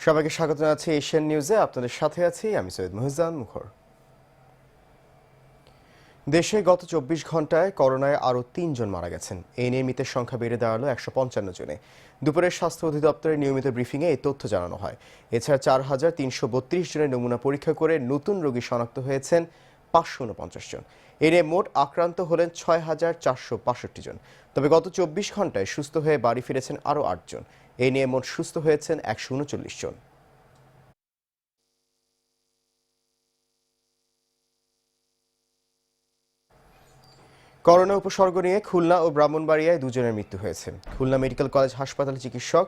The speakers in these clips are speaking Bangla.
সবাইকে স্বাগত জানাচ্ছি এশিয়ান নিউজে। আপনাদের সাথে আছি আমি সৈয়দ মুহিজান মুখর। দেশে গত ২৪ ঘন্টায় করোনায় আরও ৩ জন মারা গেছেন। এই নিয়ে মৃতের সংখ্যা বেড়ে দাঁড়ালো ১৫৫ জনে। দুপুরের স্বাস্থ্য অধিদপ্তরের নিয়মিত ব্রিফিংয়ে এই তথ্য জানানো হয়। এছাড়া ৪,৩৩২ জনের নমুনা পরীক্ষা করে নতুন রোগী শনাক্ত হয়েছেন ৫৪৯ জন। এ নিয়ে মোট আক্রান্ত হলেন ৬,৪৬২ জন। তবে গত ২৪ ঘন্টায় সুস্থ হয়ে বাড়ি ফিরেছেন আরও ৮ জন। এই নিয়ে মোট সুস্থ হয়েছেন ১৩৯ জন। করোনা উপসর্গ নিয়ে খুলনা ও ব্রাহ্মণবাড়িয়ায় দুজনের মৃত্যু হয়েছে। খুলনা মেডিকেল কলেজ হাসপাতালের চিকিৎসক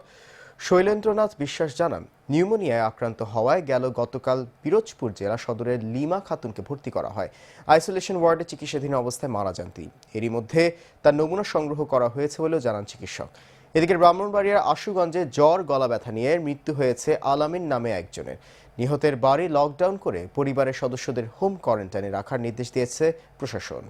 শৈলেন্দ্রনাথ বিশ্বাস জানান, নিউমোনিয়ায় আক্রান্ত হওয়ায় গতকাল পিরোজপুর জেলা সদরের লিমা খাতুনকে ভর্তি করা হয়। আইসোলেশন ওয়ার্ডে চিকিৎসাধীন অবস্থায় মারা যান তিনি। এরই মধ্যে তার নমুনা সংগ্রহ করা হয়েছে বলেও জানান চিকিৎসক। এদিকে ব্রাহ্মণবাড়িয়ার আশুগঞ্জে জ্বর গলা ব্যথা নিয়ে মৃত্যু হয়েছে আলামিন নামে একজনের। নিহতের বাড়ি লকডাউন করে পরিবারের সদস্যদের হোম কোয়ারেন্টাইনে রাখার নির্দেশ দিয়েছে প্রশাসন।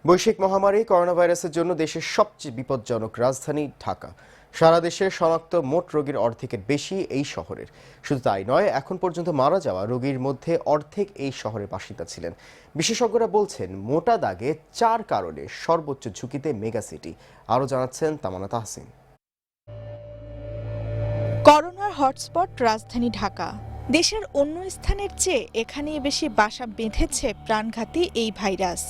বৈশ্বিক মহামারী করোনা ভাইরাসের জন্য দেশের সবচেয়ে বিপজ্জনক রাজধানী ঢাকা। সারা দেশে শনাক্ত মোট রোগীর অর্ধেকের বেশি এই শহরের। শুধু তাই নয়, এখন পর্যন্ত মারা যাওয়া রোগীর মধ্যে অর্ধেক এই শহরের বাসিন্দা ছিলেন। বিশেষজ্ঞরা বলছেন, মোটা দাগে 4 কারণে সর্বোচ্চ ঝুঁকিতে মেগা সিটি। আরও জানাচ্ছেন তামান্না তাহসিন। করোনার হটস্পট রাজধানী ঢাকা। দেশের অন্য স্থানের চেয়ে এখানেই বেশি বাসা বেঁধেছে প্রাণঘাতী এই ভাইরাস।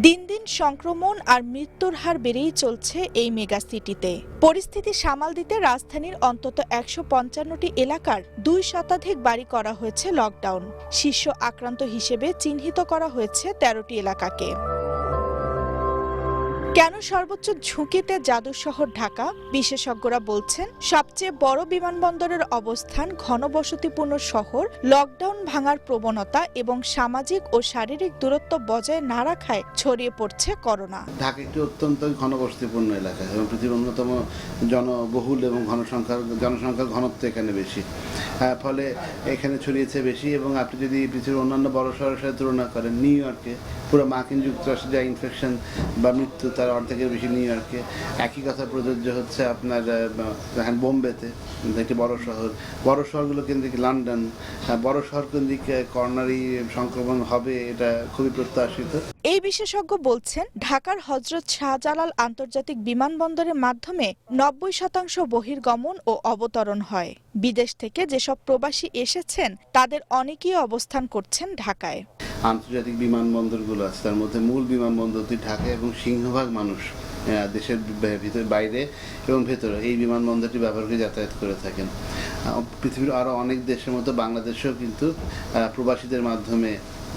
দিন দিন সংক্রমণ আর মৃত্যুর হার বেড়েই চলছে এই মেগা সিটিতে। পরিস্থিতি সামাল দিতে রাজধানীর অন্তত ১৫৫টি এলাকার ২ শতাধিক বাড়ি করা হয়েছে লকডাউন। শীর্ষ আক্রান্ত হিসেবে চিহ্নিত করা হয়েছে ১৩টি এলাকাকে। কেন সর্বোচ্চ ঝুঁকিতে জাদু শহর ঢাকা? বিশেষজ্ঞরা বলছেন, সবচেয়ে বড় বিমানবন্দরের অবস্থান, ঘনবসতিপূর্ণ শহর, লকডাউন ভাঙার প্রবণতা এবং সামাজিক ও শারীরিক দূরত্ব বজায় না রাখায় ছড়িয়ে পড়ছে করোনা। ঢাকা একটি অত্যন্ত ঘনবসতিপূর্ণ এলাকা এবং পৃথিবীর অন্যতম জনবহুল এবং জনসংখ্যার ঘনত্ব এখানে বেশি, ফলে এখানে ছড়িয়েছে বেশি। এবং আপনি যদি পৃথিবীর অন্যান্য বড় শহরের সাথে তুলনা করেন, নিউ ইয়র্কে, পুরো মার্কিন যুক্তরাষ্ট্রে যা ইনফেকশন বা মৃত্যু তার অর্ধেকের বেশি নিউ ইয়র্কে। একই কথা প্রযোজ্য হচ্ছে আপনার বোম্বেতে, একটি বড় শহরগুলো কেন্দ্রিক লন্ডন, বড় শহর কেন্দ্রিক করোনারি সংক্রমণ হবে, এটা খুবই প্রত্যাশিত। এই বিশেষজ্ঞ বলছেন, ঢাকার হযরত শাহজালাল আন্তর্জাতিক বিমানবন্দরের মাধ্যমে ৯০% বহির্গমন ও অবতরণ হয়। বিদেশ থেকে যেসব প্রবাসী এসেছেন তাদের অনেকেই অবস্থান করছেন ঢাকায়। আন্তর্জাতিক বিমানবন্দরগুলো আছে, তার মধ্যে মূল বিমানবন্দরটি ঢাকা এবং সিংহভাগ মানুষ দেশের ভিতরে, বাইরে এবং ভেতরে এই বিমানবন্দরটি ব্যবহার করে যাতায়াত করে থাকেন। পৃথিবীর আরও অনেক দেশের মতো বাংলাদেশেও কিন্তু প্রবাসীদের মাধ্যমে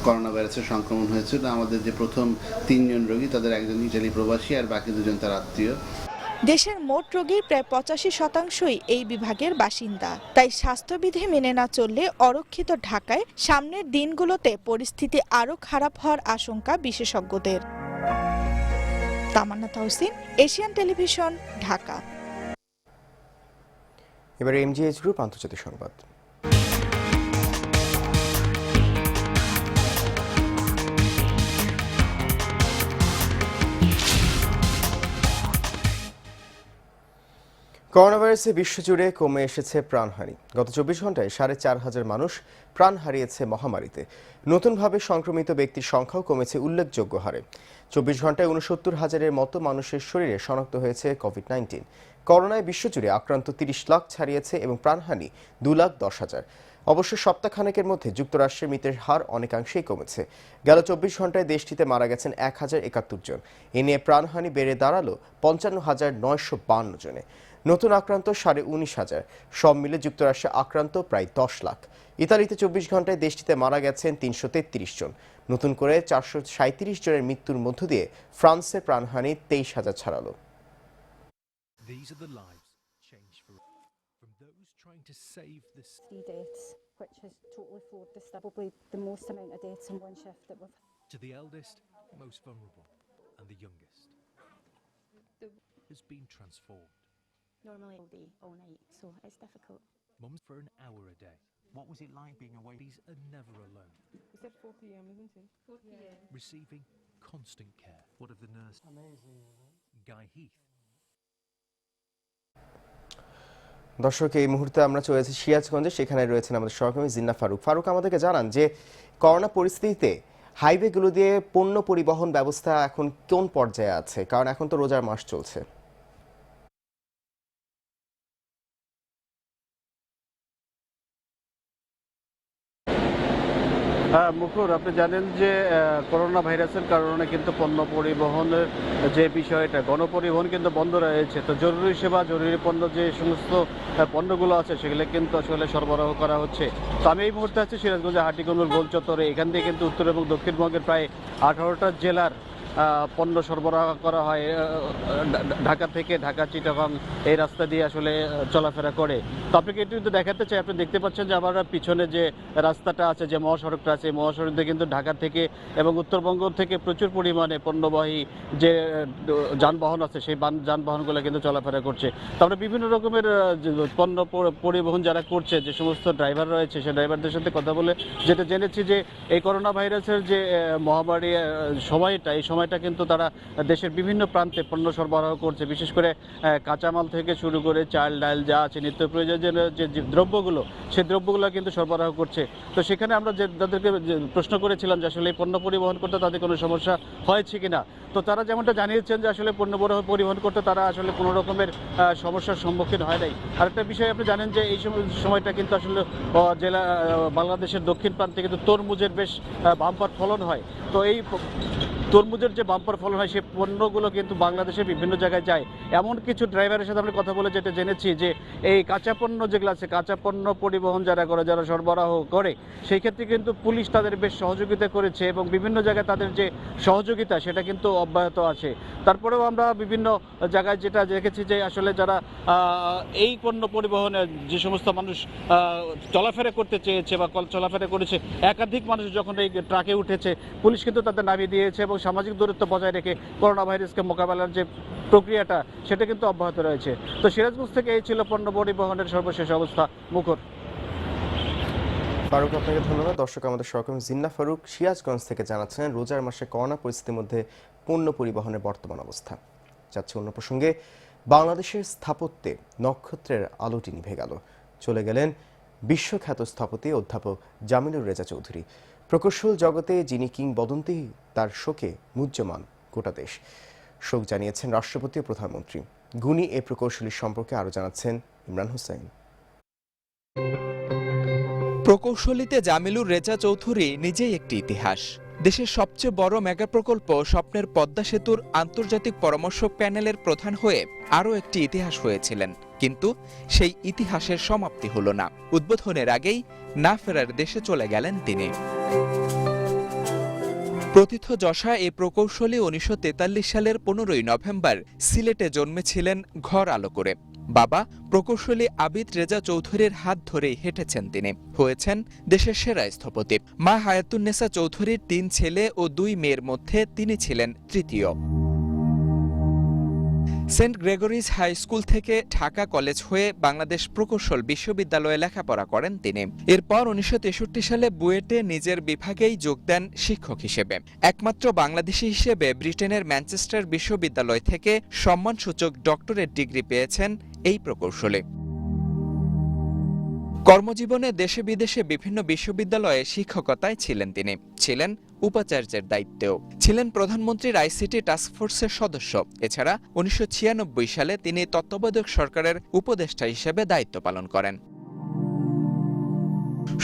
করোনা ভাইরাসের সংক্রমণ হয়েছিল। আমাদের যে প্রথম ৩ জন রোগী, তাদের একজন ইটালি প্রবাসী আর বাকি 2জন তার আত্মীয়। দেশের মোট রোগীর প্রায় ৮৫%ই এই বিভাগের বাসিন্দা। তাই স্বাস্থ্যবিধি মেনে না চললে অরক্ষিত ঢাকায় সামনের দিনগুলোতে পরিস্থিতি আরও খারাপ হওয়ার আশঙ্কা বিশেষজ্ঞদের। তামান্না তাহসিন, এশিয়ান টেলিভিশন, ঢাকা। এবারে এমজিএইচ গ্রুপ আন্তর্জাতিক সংবাদ। করোনা ভাইরাসে বিশ্বজুড়ে কমে এসেছে প্রাণহানি। গত ২৪ ঘন্টায় ৪,৫০০ মানুষ প্রাণ হারিয়েছে মহামারীতে। নতুনভাবে সংক্রমিত ব্যক্তির সংখ্যাও কমেছে উল্লেখযোগ্য হারে। ২৪ ঘন্টায় ৬৯,০০০-এর মতো মানুষের শরীরে শনাক্ত হয়েছে কোভিড-১৯। করোনায় বিশ্বজুড়ে আক্রান্ত ৩০ লাখ ছাড়িয়েছে এবং প্রাণহানি ২,১০,০০০। অবশ্য সপ্তাহখানেকের মধ্যে যুক্তরাষ্ট্রের মৃতের হার অনেকাংশেই কমেছে। গেল ২৪ ঘন্টায় দেশটিতে মারা গেছেন ১,০৭১ জন। এ নিয়ে প্রাণহানি বেড়ে দাঁড়ালো ৫৫,৯৫২ জনে। নতুন আক্রান্ত ১৯,৫০০। সব মিলে যুক্তরাষ্ট্রে আক্রান্ত প্রায় ১০ লাখ। ইতালিতে ২৪ ঘন্টায় দেশটিতে মারা গেছেন ৩৩৩ জন। নতুন করে ৪৩৭ জনের মৃত্যুর মধ্য দিয়ে ফ্রান্সে প্রাণহানি ২৩,০০০ ছাড়ালো। These are the lives changed from those trying to save this. 3 deaths, which has totally floored this, probably the most amount of deaths in one shift that we've had. To the eldest, most vulnerable, and the youngest has been transformed. Normally all day, all night, so it's difficult. Mums for an hour a day. What was it like being away? These are never alone. You said 4 p.m., isn't it? 4 p.m. Receiving constant care. What of the nurse? Amazing. Guy Heath. দর্শক, এই মুহূর্তে আমরা চলে এসেছি সিরাজগঞ্জে। সেখানে রয়েছেন আমাদের সহকর্মী জিন্না ফারুক। ফারুক, আমাদেরকে জানান যে করোনা পরিস্থিতিতে হাইওয়েগুলো দিয়ে পণ্য পরিবহন ব্যবস্থা এখন কোন পর্যায়ে আছে, কারণ এখন তো রোজার মাস চলছে। মুখর, আপনি জানেন যে করোনা ভাইরাসের কারণে কিন্তু পণ্য পরিবহনের যে বিষয়টা, গণপরিবহন কিন্তু বন্ধ রয়েছে। তো জরুরি সেবা, জরুরি পণ্য যে সমস্ত পণ্যগুলো আছে সেগুলো কিন্তু আসলে সরবরাহ করা হচ্ছে। তো আমি এই মুহূর্তে আছি সিরাজগঞ্জে হাটিকুমরুল গোল চত্বরে। এখান থেকে কিন্তু উত্তর এবং দক্ষিণবঙ্গের প্রায় 18টা জেলার পণ্য সরবরাহ করা হয় ঢাকা থেকে। ঢাকা চিটাগাং এই রাস্তা দিয়ে আসলে চলাফেরা করে। তো আপনাকে একটু কিন্তু দেখাতে চাই, আপনি দেখতে পাচ্ছেন যে আমার পিছনে যে রাস্তাটা আছে, যে মহাসড়কটা আছে, এই মহাসড়ক দিয়ে কিন্তু ঢাকা থেকে এবং উত্তরবঙ্গ থেকে প্রচুর পরিমাণে পণ্যবাহী যে যানবাহন আছে সেই যানবাহনগুলো কিন্তু চলাফেরা করছে। তো আমরা বিভিন্ন রকমের পণ্য পরিবহন যারা করছে, যে সমস্ত ড্রাইভার রয়েছে, সেই ড্রাইভারদের সাথে কথা বলে যেটা জেনেছি যে এই করোনা ভাইরাসের যে মহামারী সময়টা, এই সময়টা কিন্তু তারা দেশের বিভিন্ন প্রান্তে পণ্য সরবরাহ করছে। বিশেষ করে কাঁচামাল থেকে শুরু করে চাল ডাল যা আছে, নিত্য প্রয়োজনীয় যে দ্রব্যগুলো, সেই দ্রব্যগুলো কিন্তু সরবরাহ করছে। তো সেখানে আমরা তাদেরকে প্রশ্ন করেছিলাম যে আসলে এই পণ্য পরিবহন করতে তাদের কোনো সমস্যা হয়েছে কিনা। তো তারা যেমনটা জানিয়েছেন যে আসলে পণ্য পরিবহন করতে তারা আসলে কোনো রকমের সমস্যার সম্মুখীন হয় নাই। আরেকটা বিষয় আপনি জানেন যে এই সময়টা কিন্তু আসলে জেলা বাংলাদেশের দক্ষিণ প্রান্তে কিন্তু তরমুজের বেশ বাম্পার ফলন হয়। তো এই তরমুজের যে বাম্পার ফলন হয়, সেই পণ্যগুলো কিন্তু বাংলাদেশের বিভিন্ন জায়গায় যায়। এমন কিছু ড্রাইভারের সাথে আমরা কথা বলে যেটা জেনেছি যে এই কাঁচা পণ্য যেগুলো আছে, কাঁচা পণ্য পরিবহন যারা করে, যারা সরবরাহ করে, সেই ক্ষেত্রে কিন্তু পুলিশ তাদের বেশ সহযোগিতা করেছে এবং বিভিন্ন জায়গায় তাদের যে সহযোগিতা সেটা কিন্তু অব্যাহত আছে। তারপরেও আমরা বিভিন্ন জায়গায় যেটা দেখেছি যে আসলে যারা এই পণ্য পরিবহনে যে সমস্ত মানুষ চলাফেরা করতে চেয়েছে বা চলাফেরা করেছে, একাধিক মানুষ যখন এই ট্রাকে উঠেছে, পুলিশ কিন্তু তাদের নামিয়ে দিয়েছে এবং সামাজিক দূরত্ব বজায় রেখে করোনা ভাইরাসকে মোকাবেলার যে প্রক্রিয়াটা সেটা কিন্তু অব্যাহত রয়েছে। তো সিরাজগঞ্জ থেকে এই ছিল পণ্য পরিবহনের সর্বশেষ অবস্থা। মুখর। ফারুক, আপনাকে ধন্যবাদ। দর্শক, আমাদের সহকর্মী জিন্না ফারুক সিরাজগঞ্জ থেকে জানাচ্ছেন রোজার মাসে করোনা পরিস্থিতির মধ্যে পণ্য পরিবহনের বর্তমান অবস্থা। যাচ্ছে অন্য প্রসঙ্গে, বাংলাদেশের স্থাপত্যে নক্ষত্রের আলোটি নিভে গেল। চলে গেলেন বিশ্বখ্যাত স্থপতি অধ্যাপক জামিলুর রেজা চৌধুরী। প্রকৌশল জগতে যিনি কিংবদন্তি, তার শোকে মুহ্যমান গোটা দেশ। শোক জানিয়েছেন রাষ্ট্রপতি ও প্রধানমন্ত্রী। গুণী এ প্রকৌশলী সম্পর্কে আরও জানাচ্ছেন ইমরান হোসেন। প্রকৌশলীতে জামিলুর রেজা চৌধুরী নিজেই একটি ইতিহাস। দেশের সবচেয়ে বড় মেগা প্রকল্প স্বপ্নের পদ্মা সেতুর আন্তর্জাতিক পরামর্শক প্যানেলের প্রধান হয়ে আরও একটি ইতিহাস হয়েছিলেন, কিন্তু সেই ইতিহাসের সমাপ্তি হল না। উদ্বোধনের আগেই না ফেরার দেশে চলে গেলেন তিনি। প্রথিতযশা এই প্রকৌশলী 1943 সালের 15ই নভেম্বর সিলেটে জন্মেছিলেন ঘর আলো করে। বাবা প্রকৌশলী আবিদ রেজা চৌধুরীর হাত ধরেই হেঁটেছেন তিনি, হয়েছেন দেশের সেরা স্থপতি। মা হায়াতুন্নেসা চৌধুরীর 3 ছেলে ও 2 মেয়ের মধ্যে তিনি ছিলেন তৃতীয়। সেন্ট গ্রেগরিজ হাই স্কুল থেকে ঢাকা কলেজ হয়ে বাংলাদেশ প্রকৌশল বিশ্ববিদ্যালয়ে লেখাপড়া করেন তিনি। এরপর 1963 সালে বুয়েটে নিজের বিভাগেই যোগ দেন শিক্ষক হিসেবে। একমাত্র বাংলাদেশি হিসেবে ব্রিটেনের ম্যানচেস্টার বিশ্ববিদ্যালয় থেকে সম্মানসূচক ডক্টরেট ডিগ্রি পেয়েছেন এই প্রকৌশলী। কর্মজীবনে দেশে বিদেশে বিভিন্ন বিশ্ববিদ্যালয়ে শিক্ষকতায় ছিলেন তিনি। ছিলেন উপাচার্যের দায়িত্বেও, ছিলেন প্রধানমন্ত্রীর আইসিটি টাস্কফোর্সের সদস্য। এছাড়া 1996 সালে তিনি তত্ত্বাবধায়ক সরকারের উপদেষ্টা হিসেবে দায়িত্ব পালন করেন।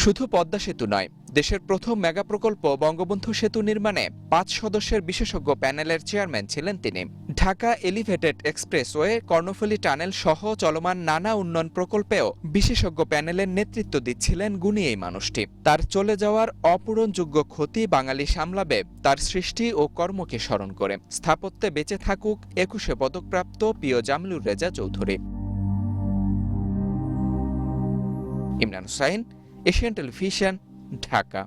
শুধু পদ্মা সেতু নয়, দেশের প্রথম মেগা প্রকল্প বঙ্গবন্ধু সেতু নির্মাণে 5 সদস্যের বিশেষজ্ঞ প্যানেলের চেয়ারম্যান ছিলেন তিনি। Dhaka elevated expressway, Karnaphuli tunnel সহ চলমান নানা উন্নয়ন প্রকল্পেও বিশেষজ্ঞ প্যানেলের নেতৃত্ব দিচ্ছিলেন গুণী এই মানুষটি। তার চলে যাওয়ার অপূরণযোগ্য ক্ষতি বাঙালি সামলাবে তার সৃষ্টি ও কর্মকে স্মরণ করে। স্থাপত্যে বেঁচে থাকুক 21 পদকপ্রাপ্ত প্রিয় জামিলুর রেজা চৌধুরী। Imran Hossain, Asian Television, Dhaka.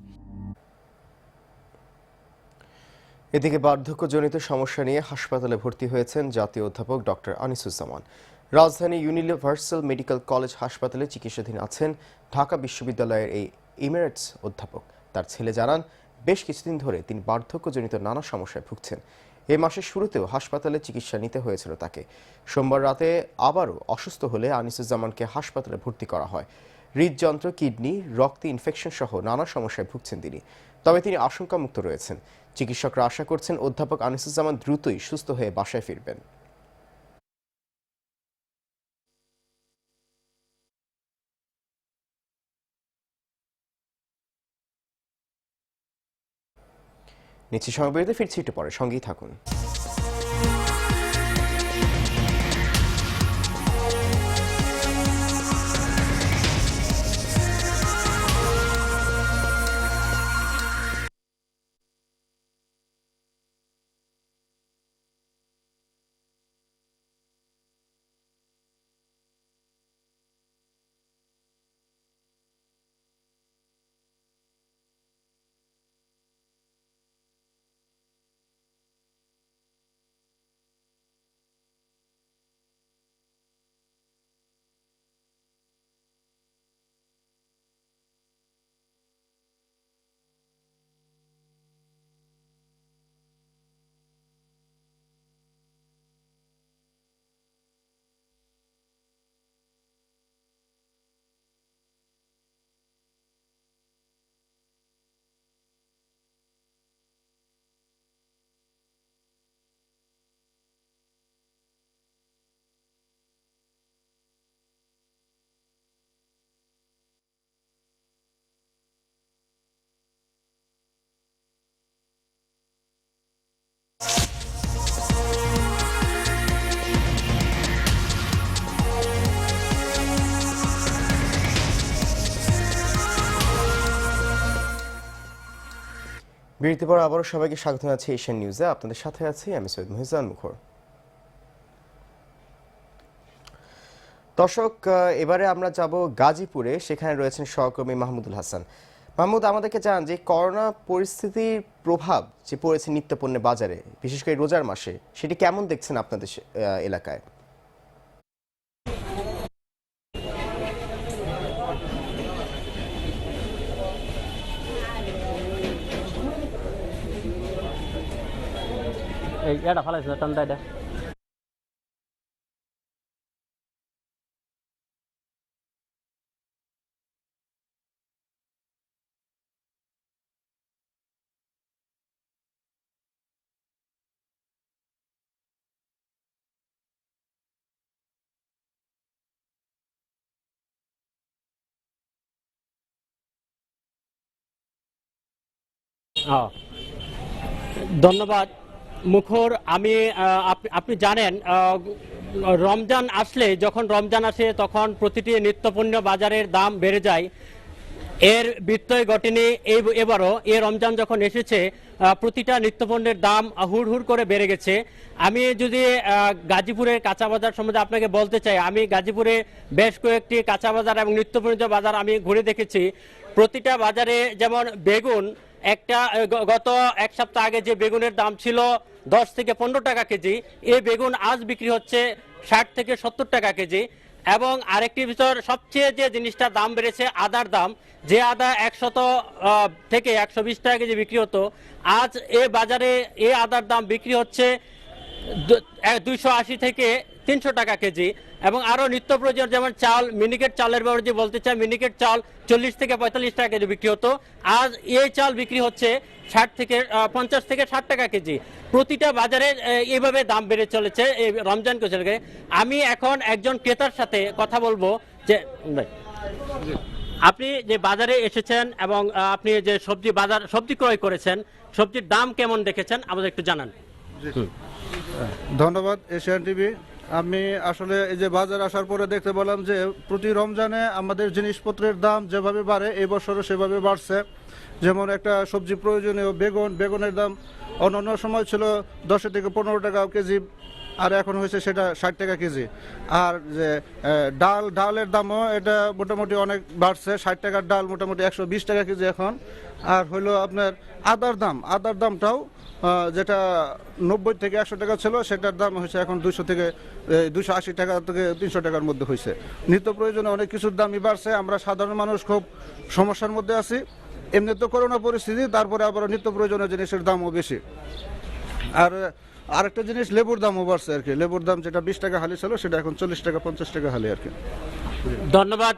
এদিকে বার্ধক্যজনিত সমস্যা নিয়ে হাসপাতালে ভর্তি হয়েছেন জাতীয় অধ্যাপক ডক্টর আনিসুজ্জামান। রাজধানী ইউনিভার্সাল মেডিকেল কলেজ হাসপাতালে চিকিৎসাধীন আছেন ঢাকা বিশ্ববিদ্যালয়ের এই ইমেরিটস অধ্যাপক। তার ছেলে জানান, বেশ কিছুদিন ধরে তিনি বার্ধক্যজনিত নানা সমস্যায় ভুগছেন। এই মাসের শুরুতেও হাসপাতালে চিকিৎসা নিতে হয়েছিল তাকে। সোমবার রাতে আবারও অসুস্থ হলে আনিসুজ্জামানকে হাসপাতালে ভর্তি করা হয়। হৃদযন্ত্র, কিডনি, রক্তে ইনফেকশন সহ নানা সমস্যায় ভুগছেন তিনি। তবে তিনি আশঙ্কামুক্ত রয়েছেন। চিকিৎসকরা আশা করছেন অধ্যাপক আনিসুজ্জামান দ্রুতই সুস্থ হয়ে বাসায় ফিরবেন। নিচ্ছি সংবাদে, ফিরছি একটু পরে, সঙ্গেই থাকুন। বিরতির পর আবারও সবাইকে স্বাগত জানাচ্ছি এশিয়ান নিউজে। আপনাদের সাথে আছি আমি সৈয়দ মহিজান মুখর। দর্শক, এবারে আমরা যাব গাজীপুরে। সেখানে রয়েছেন সহকর্মী মাহমুদুল হাসান। মাহমুদ, আমাদেরকে জানান যে করোনা পরিস্থিতির প্রভাব যে পড়েছে নিত্যপণ্যের বাজারে, বিশেষ করে রোজার মাসে, সেটি কেমন দেখছেন আপনাদের এলাকায়? এটা ফালাইছে টান্ডা এটা ধন্যবাদ মুখর। আপনি জানেন রমজান আসলে, যখন রমজান আসে তখন প্রতিটি নিত্যপণ্য বাজারের দাম বেড়ে যায়। এর ব্যত্যয় ঘটেনি এবারও। এই রমজান যখন এসেছে প্রতিটা নিত্যপণ্যের দাম হুড় করে বেড়ে গেছে। আমি যদি গাজীপুরের কাঁচা বাজার সম্বন্ধে আপনাকে বলতে চাই, আমি গাজীপুরে বেশ কয়েকটি কাঁচা বাজার এবং নিত্যপণ্য বাজার আমি ঘুরে দেখেছি। প্রতিটা বাজারে যেমন বেগুন, গত এক সপ্তাহ আগে যে বেগুনের দাম ছিল 10 থেকে 15 টাকা কেজি, এই বেগুন আজ বিক্রি হচ্ছে 60 থেকে 70 টাকা কেজি। এবং আরেকটি বিষয়, সবচেয়ে যে জিনিসটা দাম বেড়েছে আদার দাম। যে আদা 100 থেকে 120 টাকা কেজি বিক্রি হতো, আজ এ বাজারে এই আদার দাম বিক্রি হচ্ছে 280 থেকে 300 টাকা কেজি। এবং আরো নিত্য প্রয়োজন যেমন চাল, মিনিকেট চালের ব্যাপারে যে বলতে চাই, মিনিকেট চাল 40 থেকে 45 টাকা কেজি বিক্রি হতো, আজ এই চাল বিক্রি হচ্ছে 50 থেকে 60 টাকা কেজি। প্রতিটা বাজারে এইভাবে দাম বেড়ে চলেছে এই রমজান কোচেলকে। আমি এখন একজন ক্রেতার সাথে কথা বলবো। যে আপনি যে বাজারে এসেছেন এবং আপনি যে সবজি ক্রয় করেছেন, সবজির দাম কেমন দেখেছেন আমাদের একটু জানান। ধন্যবাদ এশিয়ান টিভি। আমি আসলে এই যে বাজার আসার পরে দেখতে পেলাম যে প্রতি রমজানে আমাদের জিনিসপত্রের দাম যেভাবে বাড়ে এই বছরও সেভাবে বাড়ছে। যেমন একটা সবজি প্রয়োজনীয় বেগুনের দাম অন্যান্য সময় ছিল 10 থেকে 15 টাকা কেজি, আর এখন হয়েছে সেটা 60 টাকা কেজি। আর যে ডালের দামও এটা মোটামুটি অনেক বাড়ছে, 60 টাকার ডাল মোটামুটি 120 টাকা কেজি এখন। আর হলো আপনার আদার দামটাও যেটা 90 থেকে 100 টাকা ছিল, সেটার দাম হয়েছে এখন 200 থেকে 280 টাকা থেকে 300 টাকার মধ্যে হয়েছে। নিত্য প্রয়োজনে অনেক কিছুর দামই বাড়ছে। আমরা সাধারণ মানুষ খুব সমস্যার মধ্যে আছি। এমনি তো করোনা পরিস্থিতি, তারপরে আবার নিত্য প্রয়োজনীয় জিনিসের দামও বেশি। আর আরেকটা জিনিস, লেবুর দামও বাড়ছে আর কি। লেবুর দাম যেটা 20 টাকা হালি ছিল, সেটা এখন 40 টাকা 50 টাকা হালি আর কি। ধন্যবাদ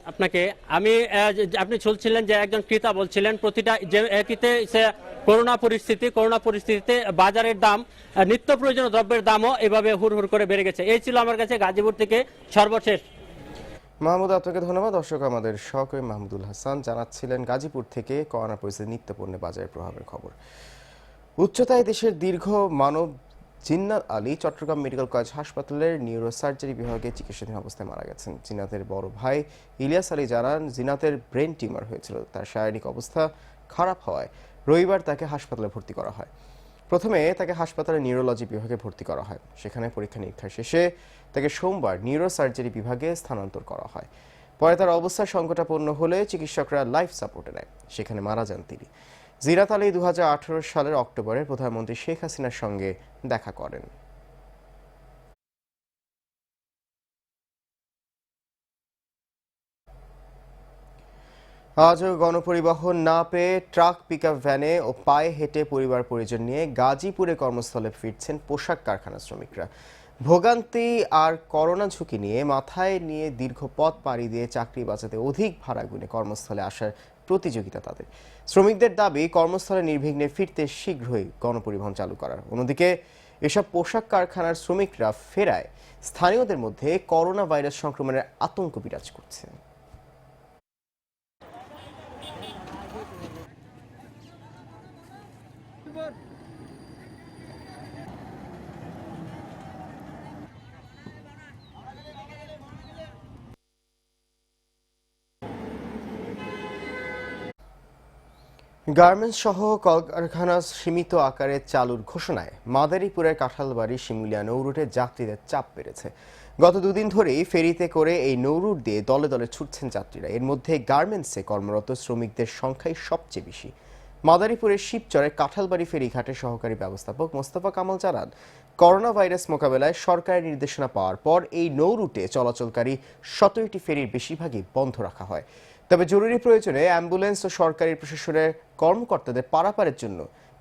আপনাকে। আমি আপনি চলছিলেন যে একজন ক্রেতা বলছিলেন প্রতিটা যে করোনা পরিস্থিতিতে বাজারের দাম, নিত্য প্রয়োজনীয় দ্রব্যের দামও এভাবে হুড় করে বেড়ে গেছে। এই ছিল আমার কাছে গাজীপুর থেকে সর্বশেষ। মাহমুদ, আপনাকে ধন্যবাদ। দর্শক, আমাদের সহকর্মী মাহমুদুল হাসান জানাচ্ছিলেন গাজীপুর থেকে করোনা পরিস্থিতি, নিত্যপণ্য বাজারের প্রভাবের খবর। উচ্চতায় দেশের দীর্ঘ মানব জিন্নাত আলী চট্টগ্রাম মেডিকেল কলেজ হাসপাতালের নিউরোসার্জারি বিভাগে চিকিৎসাধীন অবস্থায় মারা গেছেন। জিনাতের বড় ভাই ইলিয়াস আলী জানান, জিনাতের ব্রেন টিউমার হয়েছিল। তার শারীরিক অবস্থা খারাপ হওয়ায় রবিবার তাকে হাসপাতালে ভর্তি করা হয়। প্রথমে তাকে হাসপাতালের নিউরোলজি বিভাগে ভর্তি করা হয়। সেখানে পরীক্ষা নিরীক্ষা শেষে তাকে সোমবার নিউরোসার্জারি বিভাগে স্থানান্তর করা হয়। পরে তার অবস্থা সংকটাপন্ন হলে চিকিৎসকরা লাইফ সাপোর্টে নেয়। সেখানে মারা যান তিনি। জিনাত আলী 2018 সালের অক্টোবরে প্রধানমন্ত্রী শেখ হাসিনার সঙ্গে দেখা করেন। আজও গণপরিবহন না পেয়ে ট্রাক, পিকআপ ভ্যানে ও পায়ে হেঁটে পরিবার পরিজন নিয়ে গাজীপুরে কর্মস্থলে ফিরছেন পোশাক কারখানা শ্রমিকরা। ভোগান্তি আর করোনা ঝুঁকি মাথায় নিয়ে দীর্ঘ পথ পাড়ি দিয়ে চাকরি বাঁচাতে অধিক ভাড়া গুনে কর্মস্থলে আসার প্রতিযোগিতা তাদের। শ্রমিকদের দাবি, কর্মস্থলে নির্বিঘ্নে ফিরতে শীঘ্রই গণপরিবহন চালু করার। অন্যদিকে এসব পোশাক কারখানার শ্রমিকরা ফেরায় স্থানীয়দের মধ্যে করোনা ভাইরাস সংক্রমণের আতঙ্ক বিরাজ করছে। গার্মেন্টস সহ কলকারখানা সীমিত আকারে চালুর ঘোষণায় মাদারীপুরের কাঁঠালবাড়ি শিমুলিয়া নৌরুটে যাত্রীদের চাপ বেড়েছে। গত দুদিন ধরেই ফেরিতে করে এই নৌরুট দিয়ে দলে দলে ছুটছেন যাত্রীরা। এর মধ্যে গার্মেন্টসে কর্মরত শ্রমিকদের সংখ্যাই সবচেয়ে বেশি। মাদারীপুরের শিবচরের কাঁঠালবাড়ি ফেরিঘাটের সহকারী ব্যবস্থাপক মোস্তফা কামাল জানান, করোনা ভাইরাস মোকাবেলায় সরকারের নির্দেশনা পাওয়ার পর এই নৌরুটে চলাচলকারী 17টি ফেরির বেশিরভাগই বন্ধ রাখা হয়। তবে জরুরি প্রয়োজনে অ্যাম্বুলেন্স ও সরকারি প্রশাসনের কর্মকর্তাদের পারাপারের জন্য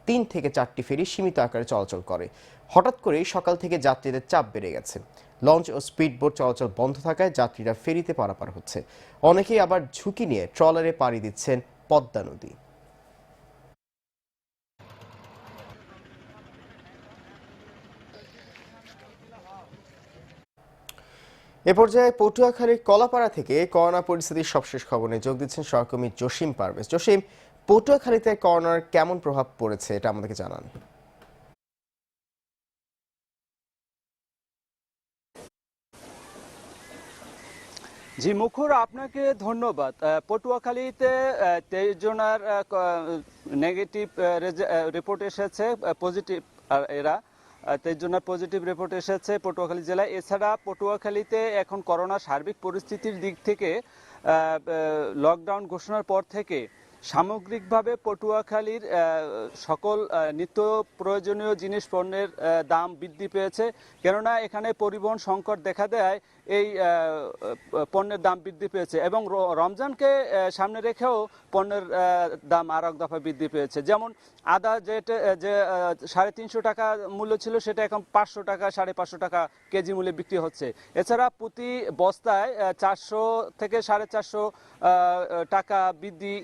3 থেকে 4টি ফেরি সীমিত আকারে চলাচল করে। হঠাৎ করেই সকাল থেকে যাত্রীদের চাপ বেড়ে গেছে। লঞ্চ ও স্পিডবোট চলাচল বন্ধ থাকায় যাত্রীরা ফেরিতে পারাপার হচ্ছে। অনেকেই আবার ঝুঁকি নিয়ে ট্রলারে পাড়ি দিচ্ছেন পদ্মা নদী। এ পর্যায়ে পটুয়াখালীর কলাপাড়া থেকে করোনা পরিস্থিতির সবশেষ খবর নিয়ে যোগ দিচ্ছেন সহকর্মী জসিম পারভেজ। জসিম, পটুয়াখালীতে করোনার কেমন প্রভাব পড়েছে এটা আমাদেরকে জানান। জি মুখর, আপনাকে ধন্যবাদ। পটুয়াখালীতে 23 জনের নেগেটিভ রিপোর্ট এসেছে, পজিটিভ, আর এরা 23 জনের পজিটিভ রিপোর্ট এসেছে পটুয়াখালী জেলায়। এছাড়া পটুয়াখালীতে এখন করোনা সার্বিক পরিস্থিতির দিক থেকে লকডাউন ঘোষণার পর থেকে সামগ্রিকভাবে পটুয়াখালীর সকল নিত্য প্রয়োজনীয় জিনিস পণ্যের দাম বৃদ্ধি পেয়েছে। কেননা এখানে পরিবহন সংকট দেখা দেয় এই পণ্যের দাম বৃদ্ধি পেয়েছে এবং রমজানকে সামনে রেখেও পণ্যের দাম আর এক দফা বৃদ্ধি পেয়েছে। যেমন আদা যে 350 টাকা মূল্য ছিল, সেটা এখন 500 টাকা 550 টাকা কেজি মূল্যে বিক্রি হচ্ছে। এছাড়া প্রতি বস্তায় 400 থেকে 450 টাকা বৃদ্ধি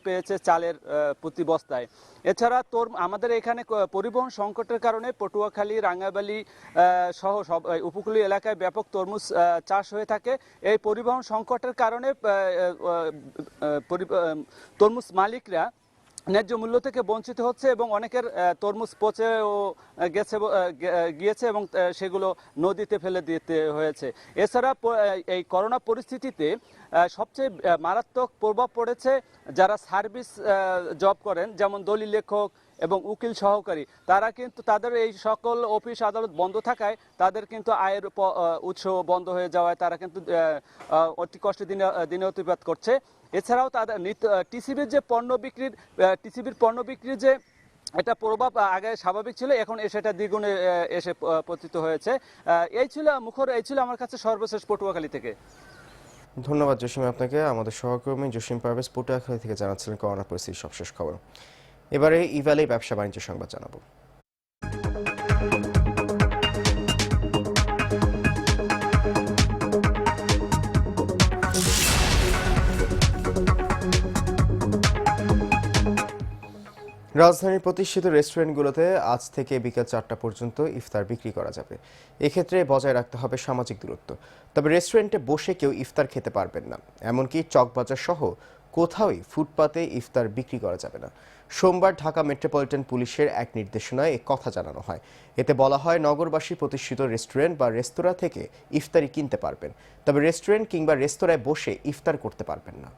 পেয়েছে চালের প্রতি বস্তায়। এছাড়া আমাদের এখানে পরিবহন সংকটের কারণে পটুয়াখালী, রাঙ্গাবালী সহ সব উপকূলীয় এলাকায় ব্যাপক তরমুজ চাষ হয়ে থাকে। এই পরিবহন সংকটের কারণে তরমুজ মালিকরা ন্যায্য মূল্য থেকে বঞ্চিত হচ্ছে এবং অনেকের তরমুজ পচেও গিয়েছে এবং সেগুলো নদীতে ফেলে দিতে হয়েছে। এছাড়া এই করোনা পরিস্থিতিতে সবচেয়ে মারাত্মক প্রভাব পড়েছে যারা সার্ভিস জব করেন, যেমন দলিল লেখক, এবং উকিল সহকারী, তারা কিন্তু তাদের এই সকল অফিস আদালত বন্ধ থাকায় তাদের কিন্তু আয়ের উৎস বন্ধ হয়ে যাওয়ায় তারা কিন্তু অতি কষ্টে দিনে অতিবাহিত করছে। এছাড়াও তাদের টিসিবির পণ্য বিক্রির যে এটা প্রভাব আগে স্বাভাবিক ছিল, এখন সেটা দ্বিগুণে এসে পতিত হয়েছে। এই ছিল আমার কাছে সর্বশেষ পটুয়াখালী থেকে। ধন্যবাদ জসিম আপনাকে। আমাদের সহকর্মী জসিম পারভেজ পটুয়াখালী থেকে জানাচ্ছিলেন করোনা পরিস্থিতির সবশেষ খবর। এবারে ইভালে ব্যবসা বাণিজ্য সংবাদ জানাবো। রাজধানীর প্রতিষ্ঠিত রেস্টুরেন্টগুলোতে আজ থেকে বিকেল 4টা পর্যন্ত ইফতার বিক্রি করা যাবে। এক্ষেত্রে বজায় রাখতে হবে সামাজিক দূরত্ব। তবে রেস্টুরেন্টে বসে কেউ ইফতার খেতে পারবেন না, এমনকি চকবাজার সহ কোথাওই ফুটপাতে ইফতার বিক্রি করা যাবে না। সোমবার ঢাকা মেট্রোপলিটন পুলিশের এক নির্দেশনায় এ কথা জানানো হয়। এতে বলা হয়, নগরবাসী প্রতিষ্ঠিত রেস্টুরেন্ট বা রেস্তোরাঁ থেকে ইফতারি কিনতে পারবেন, তবে রেস্টুরেন্ট কিংবা রেস্তোরাঁয় বসে ইফতার করতে পারবেন না।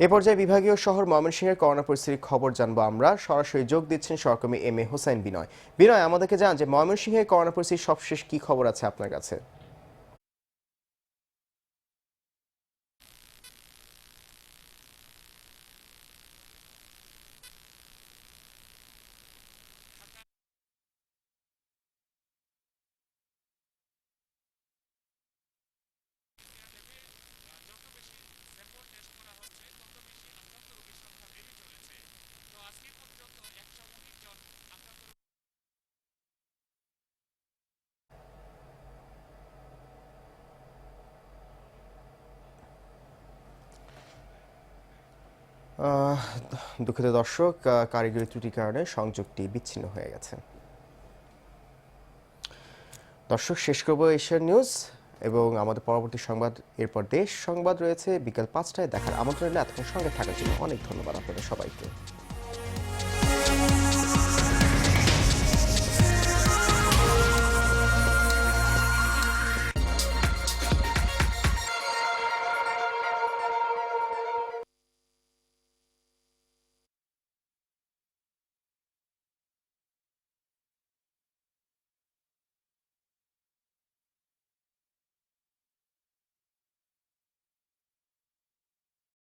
এ পর্যায়ে বিভাগীয় শহর ময়মনসিংহের করোনা পরিস্থিতির খবর জানবো আমরা। সরাসরি যোগ দিচ্ছেন সহকর্মী এম এ হোসেন বিনয়। বিনয়, আমাদেরকে জানান যে ময়মনসিংহের করোনা পরিস্থিতির সবশেষ কি খবর আছে আপনার কাছে? দুঃখিত দর্শক, কারিগরি ত্রুটির কারণে সংযোগটি বিচ্ছিন্ন হয়ে গেছে। দর্শক, শেষ করব এশিয়ান নিউজ এবং আমাদের পরবর্তী সংবাদ, এরপর দেশ সংবাদ রয়েছে বিকাল 5টায় দেখার আমন্ত্রণ। এতক্ষণ সঙ্গে থাকার জন্য অনেক ধন্যবাদ আপনাদের সবাইকে।